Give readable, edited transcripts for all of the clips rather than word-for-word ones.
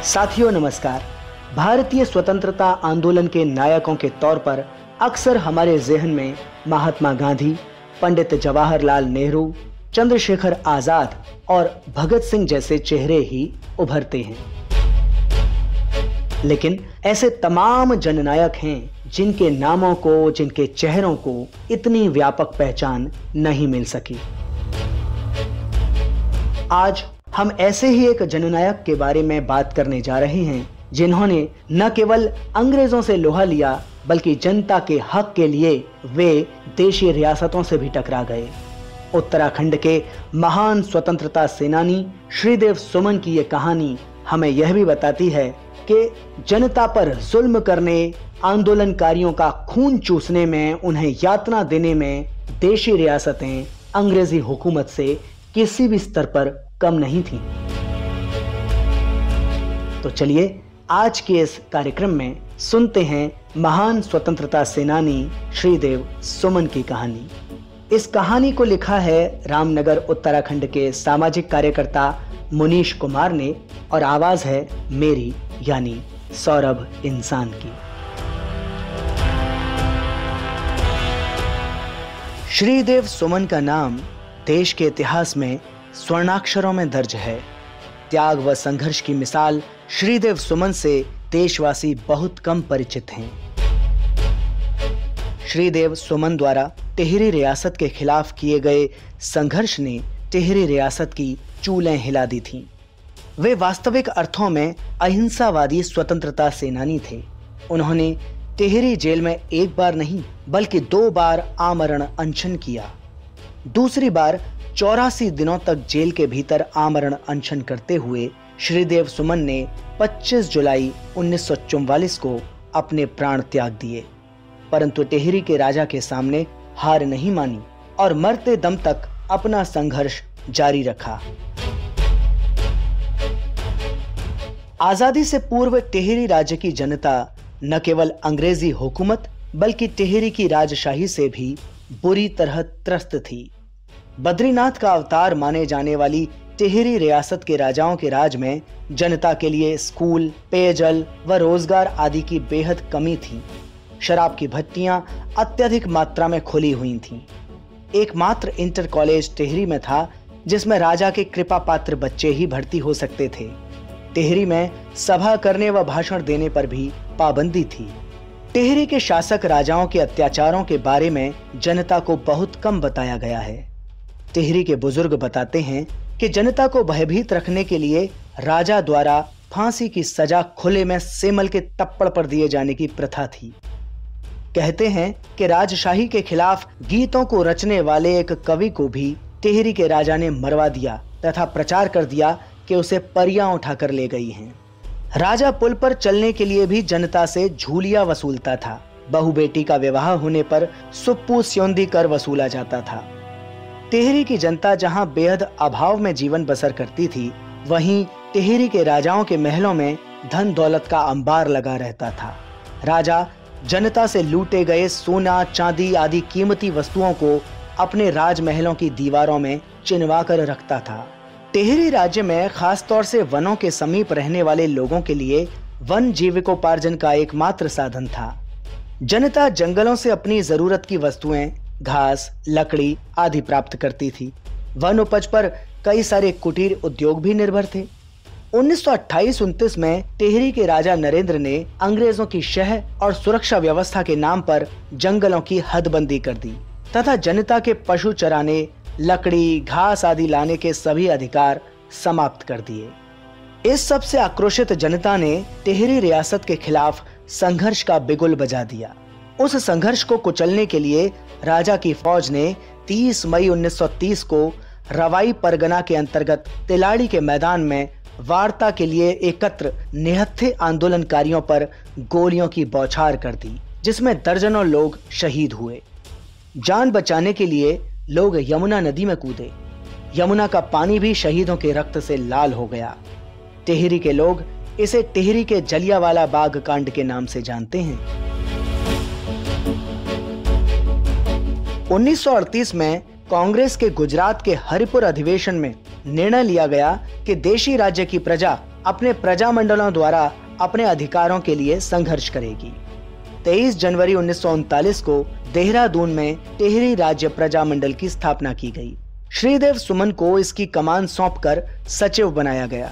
साथियों नमस्कार। भारतीय स्वतंत्रता आंदोलन के नायकों के तौर पर अक्सर हमारे ज़हन में महात्मा गांधी, पंडित जवाहरलाल नेहरू, चंद्रशेखर आजाद और भगत सिंह जैसे चेहरे ही उभरते हैं। लेकिन ऐसे तमाम जननायक हैं जिनके नामों को, जिनके चेहरों को इतनी व्यापक पहचान नहीं मिल सकी। आज हम ऐसे ही एक जननायक के बारे में बात करने जा रहे हैं जिन्होंने न केवल अंग्रेजों से लोहा लिया बल्कि जनता के हक के लिए वे देशी रियासतों से भी टकरा गए। उत्तराखंड के महान स्वतंत्रता सेनानी श्रीदेव सुमन की यह कहानी हमें यह भी बताती है कि जनता पर जुल्म करने, आंदोलनकारियों का खून चूसने में, उन्हें यातना देने में देशी रियासतें अंग्रेजी हुकूमत से किसी भी स्तर पर कम नहीं थी। तो चलिए आज के इस कार्यक्रम में सुनते हैं महान स्वतंत्रता सेनानी श्रीदेव सुमन की कहानी। इस कहानी को लिखा है रामनगर उत्तराखंड के सामाजिक कार्यकर्ता मुनीश कुमार ने और आवाज है मेरी यानी सौरभ इंसान की। श्रीदेव सुमन का नाम देश के इतिहास में स्वर्णाक्षरों में दर्ज है। त्याग व संघर्ष की मिसाल श्रीदेव सुमन से देशवासी बहुत कम परिचित हैं। श्रीदेव सुमन द्वारा टिहरी रियासत के खिलाफ किए गए संघर्ष ने टिहरी रियासत की चूलें हिला दी थीं। वे वास्तविक अर्थों में अहिंसावादी स्वतंत्रता सेनानी थे। उन्होंने टिहरी जेल में एक बार नहीं बल्कि 2 बार आमरण अनशन किया। दूसरी बार 84 दिनों तक जेल के भीतर आमरण अनशन करते हुए श्रीदेव सुमन ने 25 जुलाई 1944 को अपने प्राण त्याग दिए, परंतु टिहरी के राजा के सामने हार नहीं मानी और मरते दम तक अपना संघर्ष जारी रखा। आजादी से पूर्व टिहरी राज्य की जनता न केवल अंग्रेजी हुकूमत बल्कि टिहरी की राजशाही से भी बुरी तरह त्रस्त थी। बद्रीनाथ का अवतार माने जाने वाली टिहरी रियासत के राजाओं के राज में जनता के लिए स्कूल, पेयजल व रोजगार आदि की बेहद कमी थी। शराब की भट्टियां अत्यधिक मात्रा में खुली हुई थीं। एकमात्र इंटर कॉलेज टिहरी में था जिसमें राजा के कृपा पात्र बच्चे ही भर्ती हो सकते थे। टिहरी में सभा करने व भाषण देने पर भी पाबंदी थी। टिहरी के शासक राजाओं के अत्याचारों के बारे में जनता को बहुत कम बताया गया है। टिहरी के बुजुर्ग बताते हैं कि जनता को भयभीत रखने के लिए राजा द्वारा फांसी की सजा खुले में सेमल के तप्पड़ पर दिए जाने की प्रथा थी। कहते हैं कि राजशाही के खिलाफ गीतों को रचने वाले एक कवि को भी टिहरी के राजा ने मरवा दिया तथा प्रचार कर दिया कि उसे परियां उठाकर ले गई हैं। राजा पुल पर चलने के लिए भी जनता से झूलिया वसूलता था। बहू बेटी का विवाह होने पर सुप्पू स्योंदी कर वसूला जाता था। टिहरी की जनता जहां बेहद अभाव में जीवन बसर करती थी, वहीं टिहरी के राजाओं के महलों में धन दौलत का अंबार लगा रहता था। राजा जनता से लूटे गए सोना, चांदी आदि कीमती वस्तुओं को अपने राजमहलों की दीवारों में चिनवा कर रखता था। टिहरी राज्य में खासतौर से वनों के समीप रहने वाले लोगों के लिए वन जीविकोपार्जन का एकमात्र साधन था। जनता जंगलों से अपनी जरूरत की वस्तुएं, घास, लकड़ी आदि प्राप्त करती थी। वन उपज पर कई सारे कुटीर उद्योग भी निर्भर थे। 1928-29 में टिहरी के राजा नरेंद्र ने अंग्रेजों की शह और सुरक्षा व्यवस्था के नाम पर जंगलों की हदबंदी कर दी तथा जनता के पशु चराने, लकड़ी, घास आदि लाने के सभी अधिकार समाप्त कर दिए। इस सब से आक्रोशित जनता ने टिहरी रियासत के खिलाफ संघर्ष का बिगुल बजा दिया। उस संघर्ष को कुचलने के लिए राजा की फौज ने 30 मई 1930 को रवाई परगना के अंतर्गत तिलाड़ी के मैदान में वार्ता के लिए एकत्र निहत्थे आंदोलनकारियों पर गोलियों की बौछार कर दी, जिसमें दर्जनों लोग शहीद हुए। जान बचाने के लिए लोग यमुना नदी में कूदे। यमुना का पानी भी शहीदों के रक्त से लाल हो गया। टिहरी के लोग इसे टिहरी के जलियांवाला बाग कांड के नाम से जानते हैं। 1938 में कांग्रेस के गुजरात के हरिपुर अधिवेशन में निर्णय लिया गया कि देशी राज्य की प्रजा अपने प्रजामंडलों द्वारा अपने अधिकारों के लिए संघर्ष करेगी। 23 जनवरी 1939 को देहरादून में टिहरी राज्य प्रजामंडल की स्थापना की गई। श्रीदेव सुमन को इसकी कमान सौंपकर सचिव बनाया गया।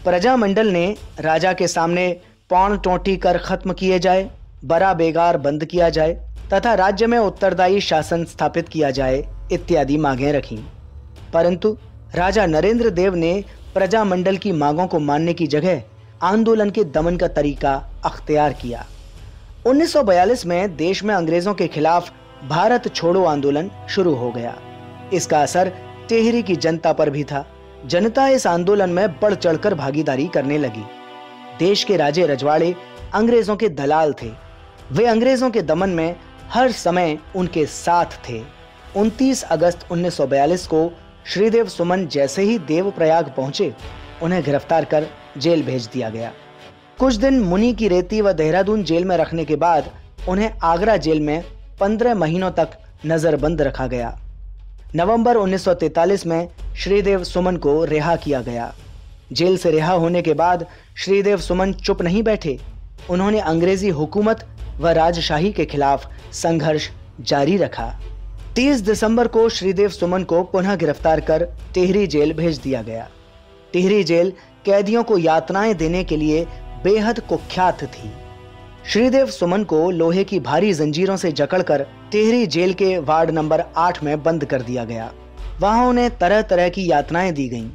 प्रजामंडल ने राजा के सामने पौन टोंटी कर खत्म किए जाए, बड़ा बेगार बंद किया जाए तथा राज्य में उत्तरदायी शासन स्थापित किया जाए इत्यादि मांगें रखीं। परंतु राजा नरेंद्र देव ने प्रजामंडल की मांगों को मानने की जगह आंदोलन के दमन का तरीका अख्तियार किया। 1942 में देश में अंग्रेजों के खिलाफ भारत छोड़ो आंदोलन शुरू हो गया। इसका असर टिहरी की जनता पर भी था। जनता इस आंदोलन में बढ़ चढ़कर भागीदारी करने लगी। देश के राजे रजवाड़े अंग्रेजों के दलाल थे। वे अंग्रेजों के दमन में हर समय उनके साथ थे। 29 अगस्त 1942 को श्रीदेव सुमन जैसे ही देवप्रयाग पहुंचे, उन्हें गिरफ्तार कर जेल भेज दिया गया। कुछ दिन मुनि की रेती व देहरादून जेल में रखने के बाद उन्हें आगरा जेल में 15 महीनों तक नजरबंद रखा गया। नवंबर 1943 में श्रीदेव सुमन को रिहा किया गया। जेल से रिहा होने के बाद श्रीदेव सुमन चुप नहीं बैठे। उन्होंने अंग्रेजी हुकूमत व राजशाही के खिलाफ संघर्ष जारी रखा। 30 दिसंबर को श्रीदेव सुमन को पुनः गिरफ्तार कर टिहरी जेल भेज दिया गया। टिहरी जेल कैदियों को यातनाएं देने के लिए बेहद कुख्यात थी। श्रीदेव सुमन को लोहे की भारी जंजीरों से जकड़कर टिहरी जेल के वार्ड नंबर 8 में बंद कर दिया गया। वहां उन्हें तरह तरह की यातनाएं दी गईं।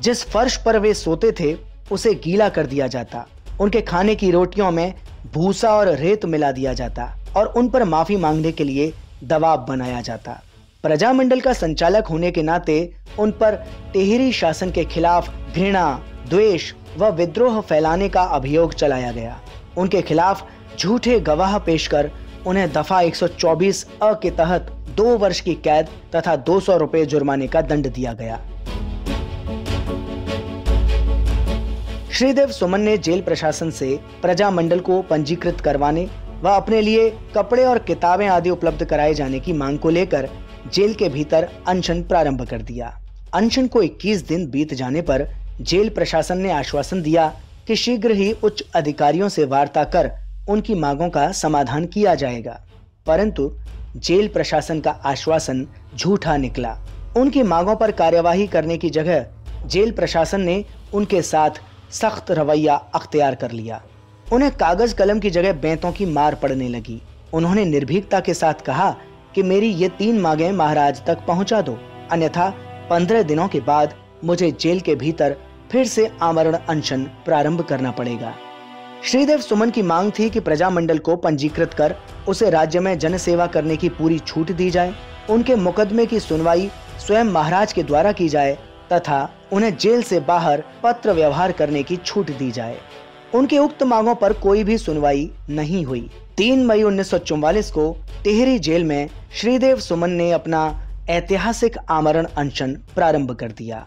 जिस फर्श पर वे सोते थे उसे गीला कर दिया जाता। उनके खाने की रोटियों में भूसा और रेत मिला दिया जाता और उन पर माफी मांगने के लिए दबाव बनाया जाता। प्रजामंडल का संचालक होने के नाते उन पर टिहरी शासन के खिलाफ घृणा, द्वेष व विद्रोह फैलाने का अभियोग चलाया गया। उनके खिलाफ झूठे गवाह पेश कर उन्हें दफा 124 अ के तहत 2 वर्ष की कैद तथा 200 रुपए जुर्माने का दंड दिया गया। श्रीदेव सुमन ने जेल प्रशासन से प्रजामंडल को पंजीकृत करवाने व अपने लिए कपड़े और किताबें आदि उपलब्ध कराए जाने की मांग को लेकर जेल के भीतर अनशन प्रारंभ कर दिया। अनशन को 21 दिन बीत जाने पर जेल प्रशासन ने आश्वासन दिया कि शीघ्र ही उच्च अधिकारियों से वार्ता कर उनकी मांगों का समाधान किया जाएगा। परंतु जेल प्रशासन का आश्वासन झूठा निकला। उनकी मांगों पर कार्यवाही करने की जगह जेल प्रशासन ने उनके साथ सख्त रवैया अख्तियार कर लिया। उन्हें कागज कलम की जगह बेंतों की मार पड़ने लगी। उन्होंने निर्भीकता के साथ कहा कि मेरी ये 3 मांगें महाराज तक पहुंचा दो, अन्यथा 15 दिनों के बाद मुझे जेल के भीतर फिर से आमरण अनशन प्रारंभ करना पड़ेगा। श्रीदेव सुमन की मांग थी कि प्रजामंडल को पंजीकृत कर उसे राज्य में जनसेवा करने की पूरी छूट दी जाए, उनके मुकदमे की सुनवाई स्वयं महाराज के द्वारा की जाए तथा उन्हें जेल से बाहर पत्र व्यवहार करने की छूट दी जाए। उनके उक्त मांगों पर कोई भी सुनवाई नहीं हुई। 3 मई 1944 को टिहरी जेल में श्रीदेव सुमन ने अपना ऐतिहासिक आमरण अनशन प्रारंभ कर दिया।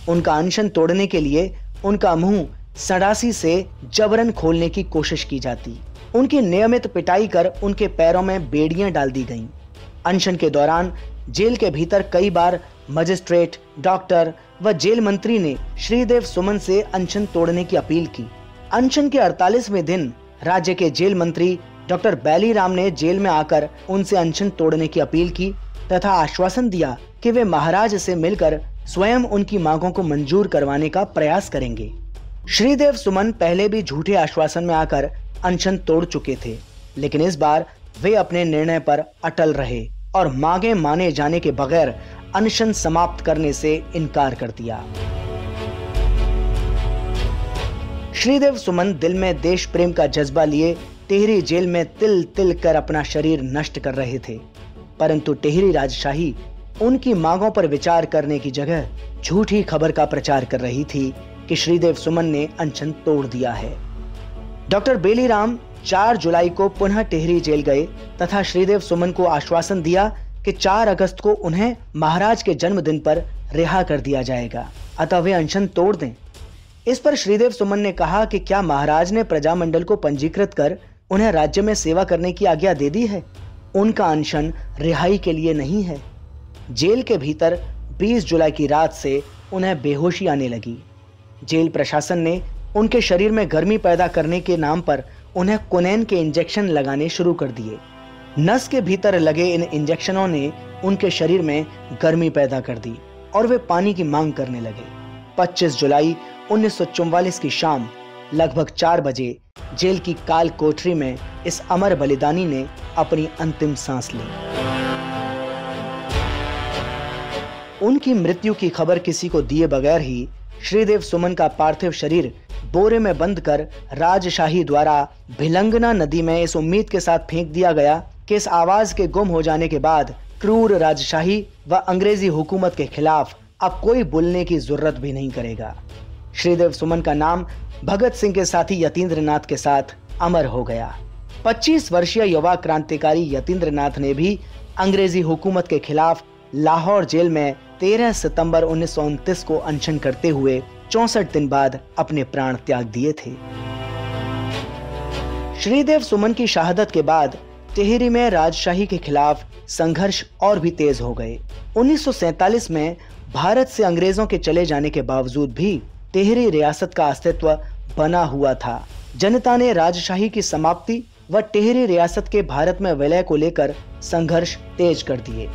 उनका अनशन तोड़ने के लिए उनका मुंह सड़ासी से जबरन खोलने की कोशिश की जाती। उनकी नियमित पिटाई कर उनके पैरों में बेड़ियां डाल दी गईं। अनशन के दौरान जेल के भीतर कई बार मजिस्ट्रेट, डॉक्टर व जेल मंत्री ने श्रीदेव सुमन से अनशन तोड़ने की अपील की। अनशन के 48वें दिन राज्य के जेल मंत्री डॉक्टर बैलीराम ने जेल में आकर उनसे अनशन तोड़ने की अपील की तथा आश्वासन दिया कि वे महाराज से मिलकर स्वयं उनकी मांगों को मंजूर करवाने का प्रयास करेंगे। श्रीदेव सुमन पहले भी झूठे आश्वासन में आकर अनशन तोड़ चुके थे, लेकिन इस बार वे अपने निर्णय पर अटल रहे और मांगे माने जाने के बगैर अनशन समाप्त करने से इनकार कर दिया। श्रीदेव सुमन दिल में देश प्रेम का जज्बा लिए टिहरी जेल में तिल तिल कर अपना शरीर नष्ट कर रहे थे, परंतु टिहरी राजशाही उनकी मांगों पर विचार करने की जगह झूठी खबर का प्रचार कर रही थी कि श्रीदेव सुमन ने अनशन तोड़ दिया है। डॉक्टर बेलीराम 4 जुलाई को पुनः टिहरी जेल गए तथा श्रीदेव सुमन को आश्वासन दिया कि 4 अगस्त को उन्हें महाराज के जन्मदिन पर रिहा कर दिया जाएगा, अतः वे अनशन तोड़ दें। इस पर श्रीदेव सुमन ने कहा कि क्या महाराज ने प्रजामंडल को पंजीकृत कर उन्हें राज्य में सेवा करने की आज्ञा दे दी है? उनका अनशन रिहाई के लिए नहीं है। जेल के भीतर 20 जुलाई की रात से उन्हें बेहोशी आने लगी। जेल प्रशासन ने उनके शरीर में गर्मी पैदा करने के नाम पर उन्हें क्विनोन के इंजेक्शन लगाने शुरू कर दिए। नस के भीतर लगे इन इंजेक्शनों ने उनके शरीर में गर्मी पैदा कर दी और वे पानी की मांग करने लगे। 25 जुलाई 1944 की शाम लगभग 4 बजे जेल की काल कोठरी में इस अमर बलिदानी ने अपनी अंतिम सांस ली। उनकी मृत्यु की खबर किसी को दिए बगैर ही श्रीदेव सुमन का पार्थिव शरीर बोरे में बंद कर राजशाही द्वारा भिलंगना नदी में इस उम्मीद के साथ फेंक दिया गया कि इस आवाज के गुम हो जाने के बाद क्रूर राजशाही व अंग्रेजी हुकूमत के खिलाफ अब कोई बोलने की जरूरत भी नहीं करेगा। श्रीदेव सुमन का नाम भगत सिंह के साथी यतीन्द्र नाथ के साथ अमर हो गया। 25 वर्षीय युवा क्रांतिकारी यतीन्द्र नाथ ने भी अंग्रेजी हुकूमत के खिलाफ लाहौर जेल में 13 सितंबर 1929 को अनशन करते हुए 64 दिन बाद अपने प्राण त्याग दिए थे। श्रीदेव सुमन की शहादत के बाद टिहरी में राजशाही के खिलाफ संघर्ष और भी तेज हो गए। 1947 में भारत से अंग्रेजों के चले जाने के बावजूद भी टिहरी रियासत का अस्तित्व बना हुआ था। जनता ने राजशाही की समाप्ति व टिहरी रियासत के भारत में विलय को लेकर संघर्ष तेज कर दिए।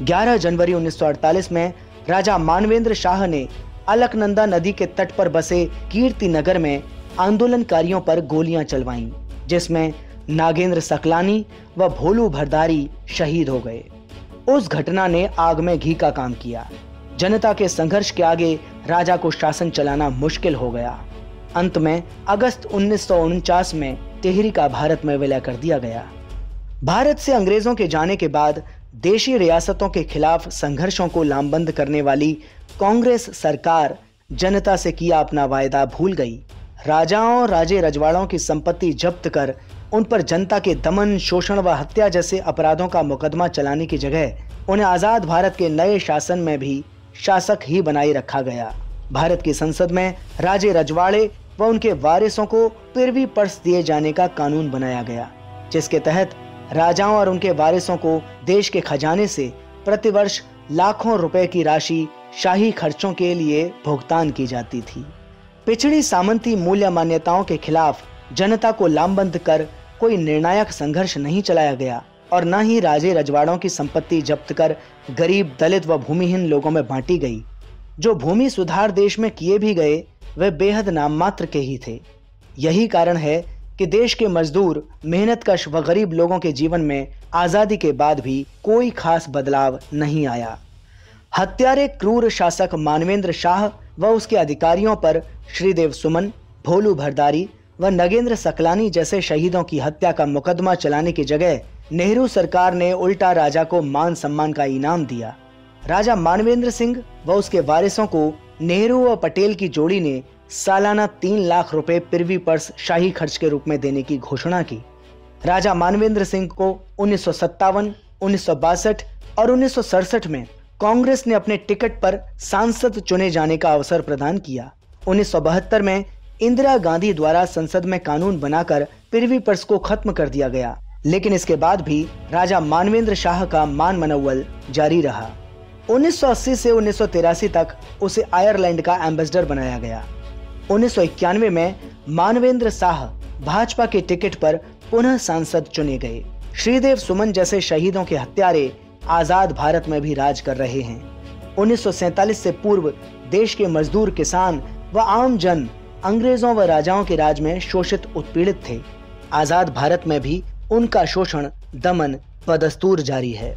11 जनवरी 1948 में राजा मानवेंद्र शाह ने अलकनंदा नदी के तट पर बसे कीर्ति नगर में आंदोलनकारियों पर गोलियां चलवाईं, जिसमें नागेंद्र सकलानी व भोलू भरदारी शहीद हो गए। उस घटना ने आग में घी का काम किया। जनता के संघर्ष के आगे राजा को शासन चलाना मुश्किल हो गया। अंत में अगस्त 1949 में टिहरी का भारत में विलय कर दिया गया। भारत से अंग्रेजों के जाने के बाद देशी रियासतों के खिलाफ संघर्षों को लामबंद करने वाली कांग्रेस सरकार जनता से किया अपना वायदा भूल गई। राजाओं राजे रजवाड़ों की संपत्ति जब्त कर उन पर जनता के दमन, शोषण व हत्या जैसे अपराधों का मुकदमा चलाने की जगह उन्हें आजाद भारत के नए शासन में भी शासक ही बनाए रखा गया। भारत की संसद में राजे रजवाड़े व उनके वारिसों को पिरवी पर्स दिए जाने का कानून बनाया गया, जिसके तहत राजाओं और उनके वारिसों को देश के खजाने से प्रतिवर्ष लाखों रुपए की राशि शाही खर्चों के लिए भुगतान की जाती थी। पिछड़ी सामंती मूल्य मान्यताओं के खिलाफ जनता को लामबंद कर कोई निर्णायक संघर्ष नहीं चलाया गया और न ही राजे रजवाड़ों की संपत्ति जब्त कर गरीब, दलित व भूमिहीन लोगों में बांटी गई। जो भूमि सुधार देश में किए भी गए वे बेहद नाममात्र के ही थे। यही कारण है कि देश के मजदूर, मेहनतकश व गरीब लोगों के जीवन में आजादी के बाद भी कोई खास बदलाव नहीं आया। हत्यारे क्रूर शासक मानवेंद्र शाह व उसके अधिकारियों पर श्रीदेव सुमन, भोलू भरदारी व नगेंद्र सकलानी जैसे शहीदों की हत्या का मुकदमा चलाने की जगह नेहरू सरकार ने उल्टा राजा को मान सम्मान का इनाम दिया। राजा मानवेंद्र सिंह व उसके वारिसों को नेहरू व पटेल की जोड़ी ने सालाना 3 लाख रुपए पिरवी पर्स शाही खर्च के रूप में देने की घोषणा की। राजा मानवेंद्र सिंह को 1957, 1962 और 1967 में कांग्रेस ने अपने टिकट पर सांसद चुने जाने का अवसर प्रदान किया। 1972 में इंदिरा गांधी द्वारा संसद में कानून बनाकर पिरवी पर्स को खत्म कर दिया गया, लेकिन इसके बाद भी राजा मानवेंद्र शाह का मान मनौवल जारी रहा। 1980 से 1983 तक उसे आयरलैंड का एम्बेसडर बनाया गया। 1991 में मानवेंद्र शाह भाजपा के टिकट पर पुनः सांसद चुने गए। श्रीदेव सुमन जैसे शहीदों के हत्यारे आजाद भारत में भी राज कर रहे हैं। 1947 से पूर्व देश के मजदूर, किसान व आम जन अंग्रेजों व राजाओं के राज में शोषित उत्पीड़ित थे। आजाद भारत में भी उनका शोषण, दमन बदस्तूर जारी है।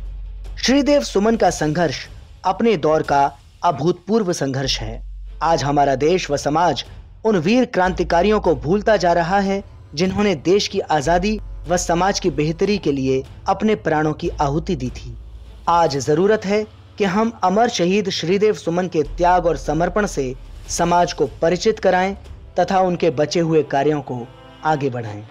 श्रीदेव सुमन का संघर्ष अपने दौर का अभूतपूर्व संघर्ष है। आज हमारा देश व समाज उन वीर क्रांतिकारियों को भूलता जा रहा है जिन्होंने देश की आजादी व समाज की बेहतरी के लिए अपने प्राणों की आहुति दी थी। आज जरूरत है कि हम अमर शहीद श्रीदेव सुमन के त्याग और समर्पण से समाज को परिचित कराएं तथा उनके बचे हुए कार्यों को आगे बढ़ाएं।